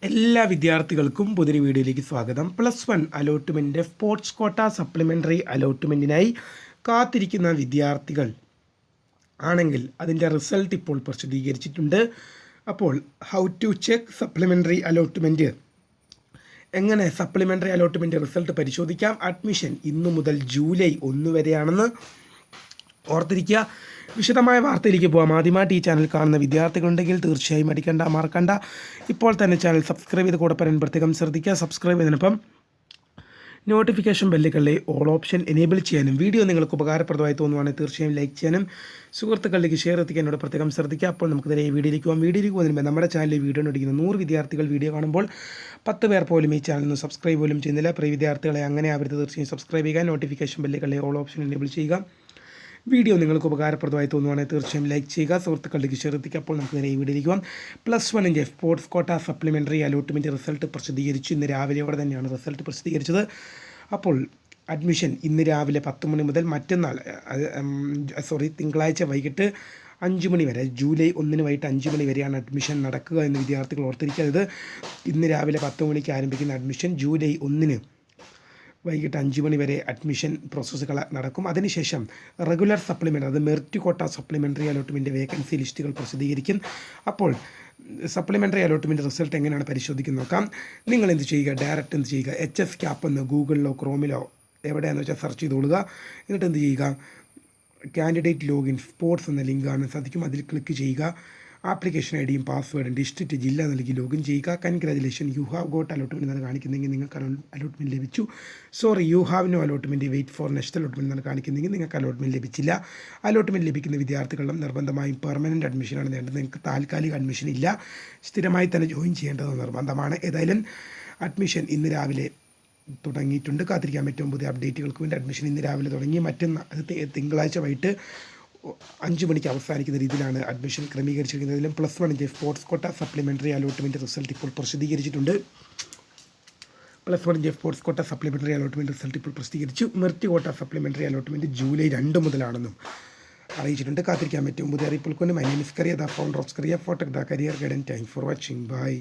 എല്ലാ വിദ്യാർത്ഥികൾക്കും പുതിയ വീഡിയോയിലേക്ക് സ്വാഗതം. +1 അലോട്ട്മെൻറ്റ് സ്പോർട്സ് കോട്ട സപ്ലിമെൻ്ററി അലോട്ട്മെൻറ്റിനായി കാത്തിരിക്കുന്ന വിദ്യാർത്ഥികൾ ആണെങ്കിൽ അതിൻ്റെ റിസൾട്ട് ഇപ്പോൾ പ്രസിദ്ധീകരിച്ചിട്ടുണ്ട്. അപ്പോൾ how to check supplementary allotment, എങ്ങനെ സപ്ലിമെൻ്ററി അലോട്ട്മെൻറ്റ് റിസൾട്ട് പരിശോധിക്കാം. അഡ്മിഷൻ ഇന്നു മുതൽ ജൂലൈ 1 വരെയാണെന്ന് ഓർത്തിരിക്കുക. വിശദമായ വാർത്തയിലേക്ക് പോകാം. ആദ്യമായിട്ട് ഈ ചാനൽ കാണുന്ന വിദ്യാർത്ഥികളുണ്ടെങ്കിൽ തീർച്ചയായും മറക്കണ്ട. ഇപ്പോൾ തന്നെ ചാനൽ സബ്സ്ക്രൈബ് ചെയ്ത് കൂടെ പറയാൻ പ്രത്യേകം ശ്രദ്ധിക്കുക. സബ്സ്ക്രൈബ് ചെയ്തതിനൊപ്പം നോട്ടിഫിക്കേഷൻ ബെല്ലുകളിലെ ഓൾ ഓപ്ഷൻ എനേബിൾ ചെയ്യാനും വീഡിയോ നിങ്ങൾക്ക് ഉപകാരപ്രദമായി തോന്നുവാണെങ്കിൽ തീർച്ചയായും ലൈക്ക് ചെയ്യാനും സുഹൃത്തുക്കളിലേക്ക് ഷെയർ എത്തിക്കാനോട് പ്രത്യേകം ശ്രദ്ധിക്കുക. അപ്പോൾ നമുക്ക് തന്നെ ഈ വീഡിയോയിലേക്ക് പോകുന്നതിന് മുമ്പ് നമ്മുടെ ചാനലിൽ വീഡിയോ നോട്ടിക്കുന്ന 100 വിദ്യാർത്ഥികൾ വീഡിയോ കാണുമ്പോൾ 10 പേർ പോലും ഈ ചാനലിന് സബ്സ്ക്രൈബ് പോലും ചെയ്യുന്നില്ല. പ്രിയ വിദ്യാർത്ഥികളെ അങ്ങനെ അവർക്ക് തീർച്ചയായും സബ്സ്ക്രൈബ് ചെയ്യുക, നോട്ടിഫിക്കേഷൻ ബെല്ലുകളിലെ ഓൾ ഓപ്ഷൻ എനേബിൾ ചെയ്യുക. വീഡിയോ നിങ്ങൾക്ക് ഉപകാരപ്രദമായി തോന്നുവാണെങ്കിൽ തീർച്ചയായും ലൈക്ക് ചെയ്യുക, സുഹൃത്തുക്കളിലേക്ക് ഷെയർ എത്തിക്കുക. അപ്പോൾ നമുക്ക് നേരെ ഈ വീഡിയോയിലേക്ക് പോകാം. +1 sports quota supplementary allotment result പ്രസിദ്ധീകരിച്ചു. ഇന്ന് രാവിലെയോടെ തന്നെയാണ് റിസൾട്ട് പ്രസിദ്ധീകരിച്ചത്. അപ്പോൾ അഡ്മിഷൻ ഇന്ന് രാവിലെ 10 മണി മുതൽ തിങ്കളാഴ്ച വൈകിട്ട് 5 മണി വരെ, ജൂലൈ 1 വൈകിട്ട് 5 മണി വരെയാണ് അഡ്മിഷൻ നടക്കുക എന്ന് വിദ്യാർത്ഥികൾ ഓർത്തിരിക്കുക. ഇത് ഇന്ന് രാവിലെ 10 മണിക്ക് ആരംഭിക്കുന്ന അഡ്മിഷൻ ജൂലൈ 1 വൈകിട്ട് 5 മണി വരെ അഡ്മിഷൻ പ്രോസസ്സുകൾ നടക്കും. അതിനുശേഷം റെഗുലർ സപ്ലിമെൻ്റ്, അത് മെറിറ്റ് കോട്ട സപ്ലിമെൻ്ററി അലോട്ട്മെൻറ്റ് വേക്കൻസി ലിസ്റ്റുകൾ പ്രസിദ്ധീകരിക്കും. അപ്പോൾ സപ്ലിമെൻ്ററി അലോട്ട്മെൻറ്റ് റിസൾട്ട് എങ്ങനെയാണ് പരിശോധിക്കുന്നത് നോക്കാം. നിങ്ങൾ എന്ത് ചെയ്യുക, ഡയറക്റ്റ് എന്ത് ചെയ്യുക, HS CAP എന്ന് ഗൂഗിളിലോ ക്രോമിലോ എവിടെയാണെന്ന് വെച്ചാൽ സെർച്ച് ചെയ്തോളുക. എന്നിട്ട് എന്ത് ചെയ്യുക, കാൻഡിഡേറ്റ് ലോഗിൻ സ്പോർട്സ് എന്ന ലിങ്കാണ് സാധിക്കും, അതിൽ ക്ലിക്ക് ചെയ്യുക. ആപ്ലിക്കേഷൻ ID യും പാസ്വേഡും ഡിസ്ട്രിക്റ്റ് ജില്ല നൽകി ലോഗിൻ ചെയ്യുക. Congratulation, you have got allotment എന്നാണ് കാണിക്കുന്നെങ്കിൽ നിങ്ങൾക്ക് അലോട്ട്മെൻറ്റ് ലഭിച്ചു. Sorry, you have no allotment, wait for next allotment എന്നാണ് കാണിക്കുന്നെങ്കിൽ നിങ്ങൾക്ക് അലോട്ട്മെൻറ്റ് ലഭിച്ചില്ല. അലോട്ട്മെൻറ്റ് ലഭിക്കുന്ന വിദ്യാർത്ഥികളും നിർബന്ധമായും പെർമനൻറ്റ് അഡ്മിഷനാണ് നേടേണ്ടത്. നിങ്ങൾക്ക് താൽക്കാലിക അഡ്മിഷൻ ഇല്ല, സ്ഥിരമായി തന്നെ ജോയിൻ ചെയ്യേണ്ടത് നിർബന്ധമാണ്. ഏതായാലും അഡ്മിഷൻ ഇന്ന് രാവിലെ തുടങ്ങിയിട്ടുണ്ട്. കാത്തിരിക്കാൻ പറ്റും പുതിയ അപ്ഡേറ്റുകൾക്ക് വേണ്ടി. അഡ്മിഷൻ ഇന്ന് രാവിലെ തുടങ്ങി. തിങ്കളാഴ്ച വൈകിട്ട് 5 മണിക്ക് അവസാനിക്കുന്ന രീതിയിലാണ് അഡ്മിഷൻ ക്രമീകരിച്ചിരിക്കുന്നതിലും. +1 sports quota supplementary allotment result ഇപ്പോൾ പ്രസിദ്ധീകരിച്ചിട്ടുണ്ട്. +1 sports quota supplementary allotment result ഇപ്പോൾ പ്രസിദ്ധീകരിച്ചു. മെറിറ്റ് കോട്ട സപ്ലിമെൻ്ററി അലോട്ട്മെൻറ്റ് ജൂലൈ 2 മുതലാണെന്നും അറിയിച്ചിട്ടുണ്ട്. കാത്തിരിക്കാൻ പറ്റും പുതിയ അറിയിപ്പുകൾക്ക്. My name is Kariya, the founder of Kariya ഫോട്ടക്, the career guidance. Thanks for watching. By.